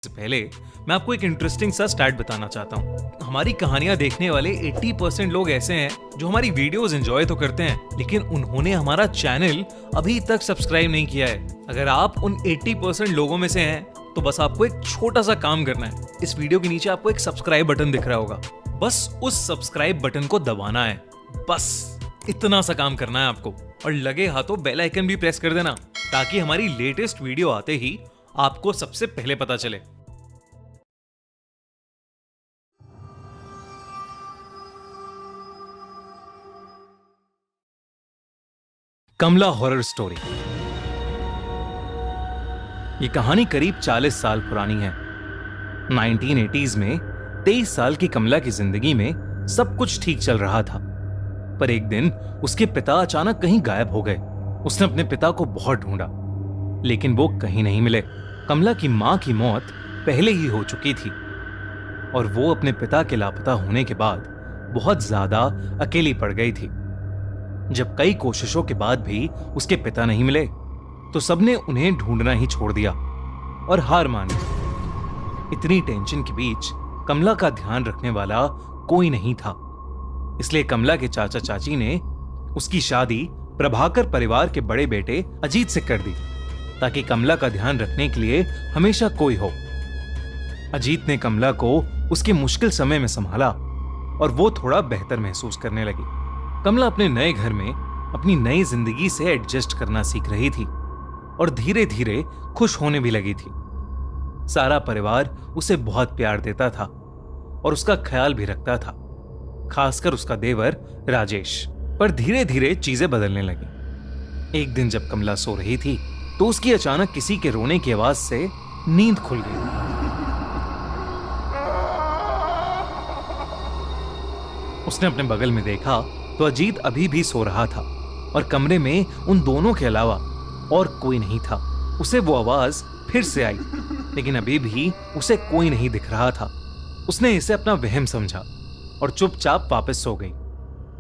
से पहले मैं आपको एक इंटरेस्टिंग सा स्टैट बताना चाहता हूँ। हमारी कहानियां देखने वाले 80% लोग ऐसे हैं जो हमारी वीडियोस एंजॉय तो करते हैं, लेकिन उन्होंने हमारा चैनल अभी तक सब्सक्राइब नहीं किया है। अगर आप उन 80% लोगों में से हैं, तो बस आपको एक छोटा सा काम करना है। इस वीडियो के नीचे आपको एक सब्सक्राइब बटन दिख रहा होगा, बस उस सब्सक्राइब बटन को दबाना है। बस इतना सा काम करना है आपको, और लगे हाथों बेल आइकन भी प्रेस कर देना, ताकि हमारी लेटेस्ट वीडियो आते ही आपको सबसे पहले पता चले। कमला हॉरर स्टोरी। ये कहानी करीब 40 साल पुरानी है। 1980s में 23 साल की कमला की जिंदगी में सब कुछ ठीक चल रहा था, पर एक दिन उसके पिता अचानक कहीं गायब हो गए। उसने अपने पिता को बहुत ढूंढा, लेकिन वो कहीं नहीं मिले। कमला की मां की मौत पहले ही हो चुकी थी, और वो अपने पिता के लापता होने के बाद बहुत ज्यादा अकेली पड़ गई थी। जब कई कोशिशों के बाद भी उसके पिता नहीं मिले, तो सबने उन्हें ढूंढना ही छोड़ दिया और हार मान ली। इतनी टेंशन के बीच कमला का ध्यान रखने वाला कोई नहीं था, इसलिए कमला के चाचा चाची ने उसकी शादी प्रभाकर परिवार के बड़े बेटे अजीत से कर दी, ताकि कमला का ध्यान रखने के लिए हमेशा कोई हो। अजीत ने कमला को उसके मुश्किल समय में संभाला, और वो थोड़ा बेहतर महसूस करने लगी। कमला अपने नए घर में अपनी नई जिंदगी से एडजस्ट करना सीख रही थी, और धीरे धीरे खुश होने भी लगी थी। सारा परिवार उसे बहुत प्यार देता था और उसका ख्याल भी रखता था, खासकर उसका देवर राजेश। पर धीरे धीरे चीजें बदलने लगी। एक दिन जब कमला सो रही थी, तो उसकी अचानक किसी के रोने की आवाज से नींद खुल गई। उसने अपने बगल में देखा तो अजीत अभी भी सो रहा था, और कमरे में उन दोनों के अलावा और कोई नहीं था। उसे वो आवाज फिर से आई, लेकिन अभी भी उसे कोई नहीं दिख रहा था। उसने इसे अपना वहम समझा और चुपचाप वापस सो गई।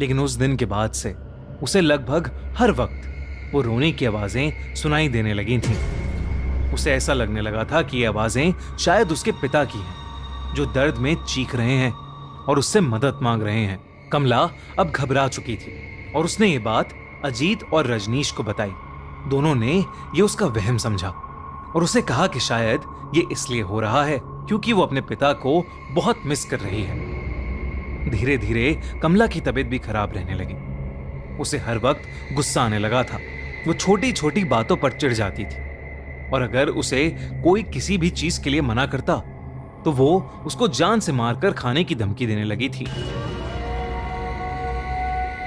लेकिन उस दिन के बाद से उसे लगभग हर वक्त वो रोने की आवाजें सुनाई देने लगी थीं। उसे ऐसा लगने लगा था कि ये आवाजें शायद उसके पिता की हैं, जो दर्द में चीख रहे हैं और उससे मदद मांग रहे हैं। कमला अब घबरा चुकी थी, और उसने ये बात अजीत और रजनीश को बताई। दोनों ने ये उसका वहम समझा और उसे कहा कि शायद ये इसलिए हो रहा है क्योंकि वो अपने पिता को बहुत मिस कर रही है। धीरे धीरे कमला की तबीयत भी खराब रहने लगी। उसे हर वक्त गुस्सा आने लगा था। वो छोटी छोटी बातों पर चिढ़ जाती थी, और अगर उसे कोई किसी भी चीज के लिए मना करता, तो वो उसको जान से मारकर खाने की धमकी देने लगी थी।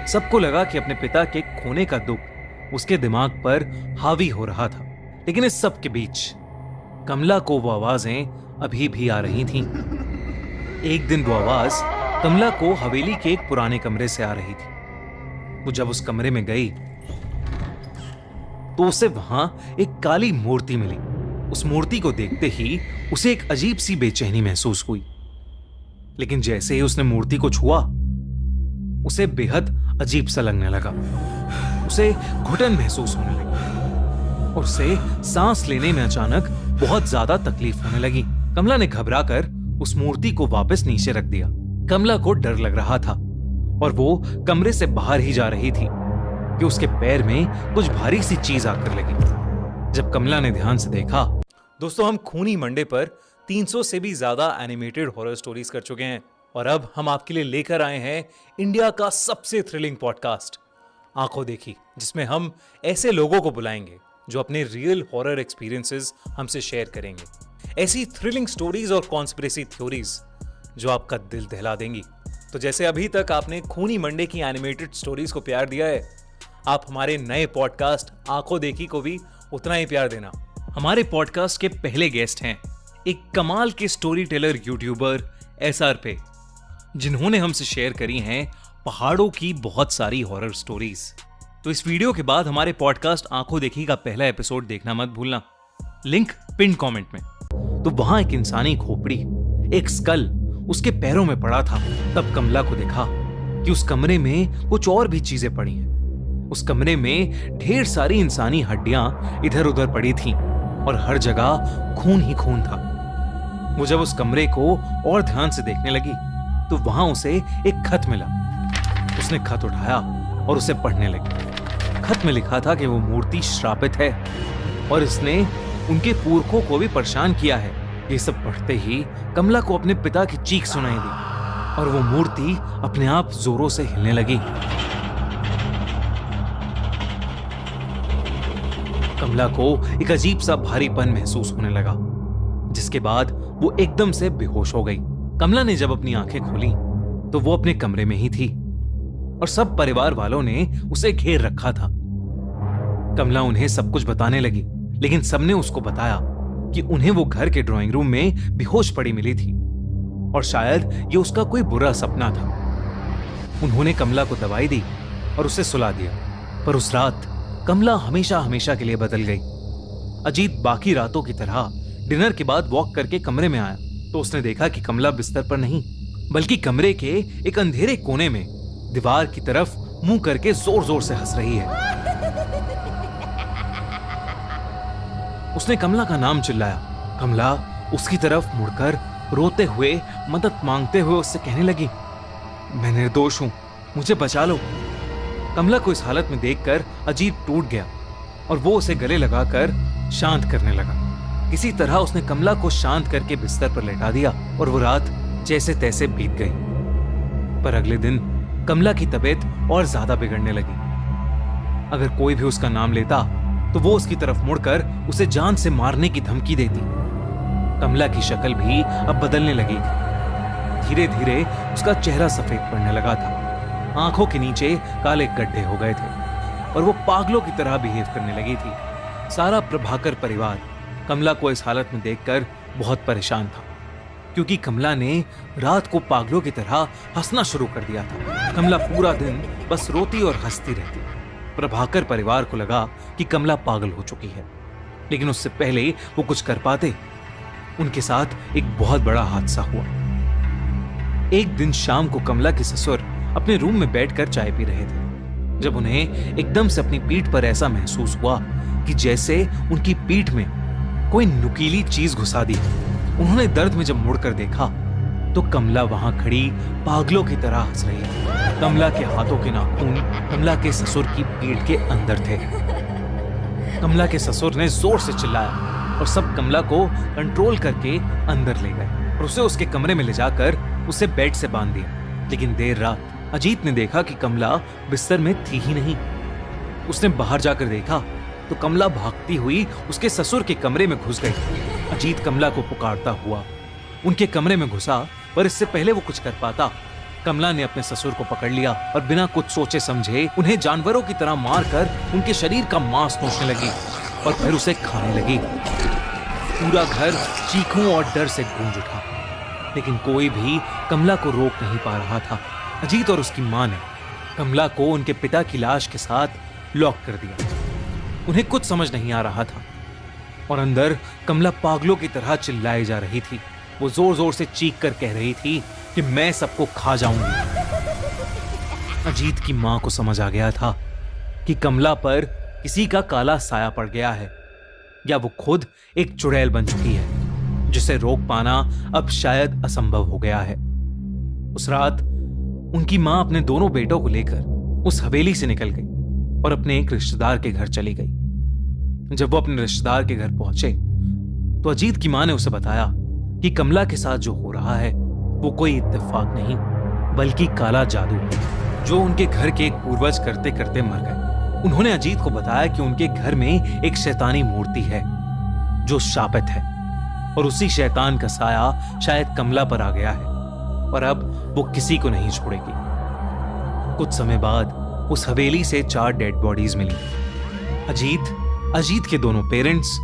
सबको लगा कि अपने पिता के खोने का दुख उसके दिमाग पर हावी हो रहा था, लेकिन इस सब के बीच कमला को वो आवाजें अभी भी आ रही थीं। एक दिन वो आवाज कमला को हवेली के एक पुराने कमरे से आ रही थी। वो जब उस कमरे में गई, तो उसे वहां एक काली मूर्ति मिली। उस मूर्ति को देखते ही उसे एक अजीब सी बेचैनी महसूस हुई, लेकिन जैसे ही उसने मूर्ति को छुआ, उसे बेहद अजीब सा लगने लगा। उसे घुटन महसूस होने लगी, और उसे सांस लेने में अचानक बहुत ज्यादा तकलीफ होने लगी। कमला ने घबराकर उस मूर्ति को वापस नीचे रख दिया। कमला को डर लग रहा था, और वो कमरे से बाहर ही जा रही थी कि उसके पैर में कुछ भारी सी चीज आकर लगी। जब कमला ने ध्यान से देखा, दोस्तों हम खूनी मंडे पर 300 से भी ज्यादा एनिमेटेड हॉरर स्टोरीज कर चुके हैं, और अब हम आपके लिए लेकर आए हैं इंडिया का सबसे थ्रिलिंग पॉडकास्ट आंखों देखी, जिसमें हम ऐसे लोगों को बुलाएंगे जो अपने रियल हॉरर एक्सपीरियंसेस हमसे शेयर करेंगे। ऐसी थ्रिलिंग स्टोरीज और कॉन्स्पिरेसी थ्योरीज जो आपका दिल दहला देंगी। तो जैसे अभी तक आपने खूनी मंडे की एनिमेटेड स्टोरीज को प्यार दिया है, आप हमारे नए पॉडकास्ट आंखों देखी को भी उतना ही प्यार देना। हमारे पॉडकास्ट के पहले गेस्ट हैं एक कमाल के स्टोरी टेलर यूट्यूबर SR पे, जिन्होंने हमसे शेयर करी हैं पहाड़ों की बहुत सारी हॉरर स्टोरीज। तो इस वीडियो के बाद हमारे पॉडकास्ट आंखों देखी का पहला एपिसोड देखना मत भूलना, लिंक पिन कमेंट में। तो वहां एक इंसानी खोपड़ी, एक स्कल उसके पैरों में पड़ा था। तब कमला को देखा कि उस कमरे में कुछ और भी चीजें पड़ी हैं। उस कमरे में ढेर सारी इंसानी हड्डियां इधर उधर पड़ी थीं, और हर जगह खून ही खून था। वो जब उस कमरे को और ध्यान से देखने लगी तो वहां उसे एक खत मिला। उसने खत उठाया और उसे पढ़ने लगी। खत में लिखा था कि वो मूर्ति श्रापित है और इसने उनके पुरखों को भी परेशान किया है। ये सब पढ़ते ही कमला को अपने पिता की चीख सुनाई दी और वो मूर्ति अपने आप जोरों से हिलने लगी। कमला को एक अजीब सा भारीपन महसूस होने लगा, जिसके बाद वो एकदम से बेहोश हो गई। कमला ने जब अपनी आंखें खोली तो वो अपने कमरे में ही थी और सब परिवार वालों ने उसे घेर रखा था। कमला उन्हें सब कुछ बताने लगी, लेकिन सबने उसको बताया कि उन्हें वो घर के ड्राइंग रूम में बेहोश पड़ी मिली थी और शायद ये उसका कोई बुरा सपना था। उन्होंने कमला को दवाई दी और उसे सुला दिया, पर उस रात कमला हमेशा हमेशा के लिए बदल गई। अजीत बाकी रातों की तरह डिनर के बाद वॉक करके कमरे में आया तो उसने देखा कि कमला बिस्तर पर नहीं, बल्कि कमरे के एक अंधेरे कोने में दीवार की तरफ मुंह करके जोर जोर से हंस रही है। उसने कमला का नाम चिल्लाया। कमला उसकी तरफ मुड़कर रोते हुए, मदद मांगते हुए उससे कहने लगी, मैं निर्दोष हूं, मुझे बचा लो। कमला को इस हालत में देखकर अजीत टूट गया और वो उसे गले लगाकर शांत करने लगा। किसी तरह उसने कमला को शांत करके बिस्तर पर लेटा दिया और वो रात जैसे तैसे बीत गई। पर अगले दिन कमला की तबीयत और ज्यादा बिगड़ने लगी। अगर कोई भी उसका नाम लेता तो वो उसकी तरफ मुड़कर उसे जान से मारने की धमकी देती। कमला की शक्ल भी अब बदलने लगी थी। धीरे धीरे उसका चेहरा सफेद पड़ने लगा था, आंखों के नीचे काले गड्ढे हो गए थे और वो पागलों की तरह बिहेव करने लगी थी। सारा प्रभाकर परिवार कमला को इस हालत में देखकर बहुत परेशान था, क्योंकि कमला ने रात को पागलों की तरह हंसना शुरू कर दिया था। कमला पूरा दिन बस रोती और हंसती रहती। प्रभाकर परिवार को लगा कि कमला पागल हो चुकी है, लेकिन उससे पहले वो कुछ कर पाते, उनके साथ एक बहुत बड़ा हादसा हुआ। एक दिन शाम को कमला के ससुर अपने रूम में बैठकर चाय पी रहे थे, जब उन्हें एकदम से अपनी पीठ पर ऐसा महसूस हुआ कि जैसे उनकी पीठ में कोई नुकीली चीज घुसा दी। उन्होंने दर्द में जब मुड़कर देखा तो कमला वहां खड़ी पागलों की तरह हंस रही थी। कमला के हाथों के नाखून कमला के ससुर की पीठ के अंदर थे। कमला के ससुर ने जोर से चिल्लाया और सब कमला को कंट्रोल करके अंदर ले गए और उसे उसके कमरे में ले जाकर उसे बेड से बांध दिया। लेकिन देर रात अजीत ने देखा कि कमला बिस्तर में थी ही नहीं। उसने बाहर जाकर देखा तो कमला भागती हुई उसके ससुर के कमरे में घुस गई। अजीत कमला को पुकारता हुआ उनके कमरे में घुसा, पर इससे पहले वो कुछ कर पाता, कमला ने अपने ससुर को पकड़ लिया और बिना कुछ सोचे समझे उन्हें जानवरों की तरह मारकर उनके शरीर का मांस नोचने लगी और फिर उसे खाने लगी। पूरा घर चीखों और डर से गूंज उठा, लेकिन कोई भी कमला को रोक नहीं पा रहा था। अजीत और उसकी मां ने कमला को उनके पिता की लाश के साथ लॉक कर दिया। उन्हें कुछ समझ नहीं आ रहा था और अंदर कमला पागलों की तरह चिल्लाई जा रही थी। वो जोर जोर से चीख कर कह रही थी कि मैं सबको खा जाऊंगी। अजीत की मां को समझ आ गया था कि कमला पर किसी का काला साया पड़ गया है, या वो खुद एक चुड़ैल बन चुकी है, जिसे रोक पाना अब शायद असंभव हो गया है। उस रात उनकी मां अपने दोनों बेटों को लेकर उस हवेली से निकल गई और अपने एक रिश्तेदार के घर चली गई। जब वो अपने रिश्तेदार के घर पहुंचे तो अजीत की मां ने उसे बताया कि कमला के साथ जो हो रहा है वो कोई इत्तेफाक नहीं, बल्कि काला जादू है, जो उनके घर के एक पूर्वज करते करते मर गए। उन्होंने अजीत को बताया कि उनके घर में एक शैतानी मूर्ति है जो शापित है और उसी शैतान का साया शायद कमला पर आ गया है, पर अब वो किसी को नहीं छोड़ेगी। कुछ समय बाद उस हवेली से 4 डेड बॉडीज मिली। अजीत के दोनों पेरेंट्स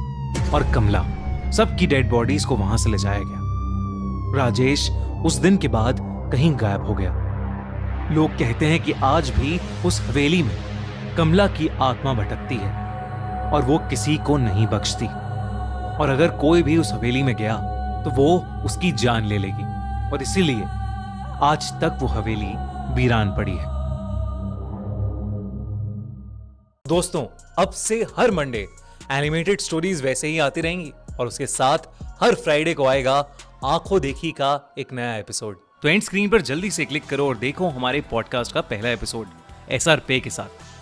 और कमला, सबकी डेड बॉडीज को वहां से ले जाया गया। राजेश उस दिन के बाद कहीं गायब हो गया। लोग कहते हैं कि आज भी उस हवेली में कमला की आत्मा भटकती है और वो किसी को नहीं बख्शती, और अगर कोई भी उस हवेली में गया तो वो उसकी जान ले लेगी, और इसीलिए आज तक वो हवेली वीरान पड़ी है। दोस्तों, अब से हर मंडे एनिमेटेड स्टोरीज वैसे ही आती रहेंगी और उसके साथ हर फ्राइडे को आएगा आंखों देखी का एक नया एपिसोड। तो एंड स्क्रीन पर जल्दी से क्लिक करो और देखो हमारे पॉडकास्ट का पहला एपिसोड SR पे के साथ।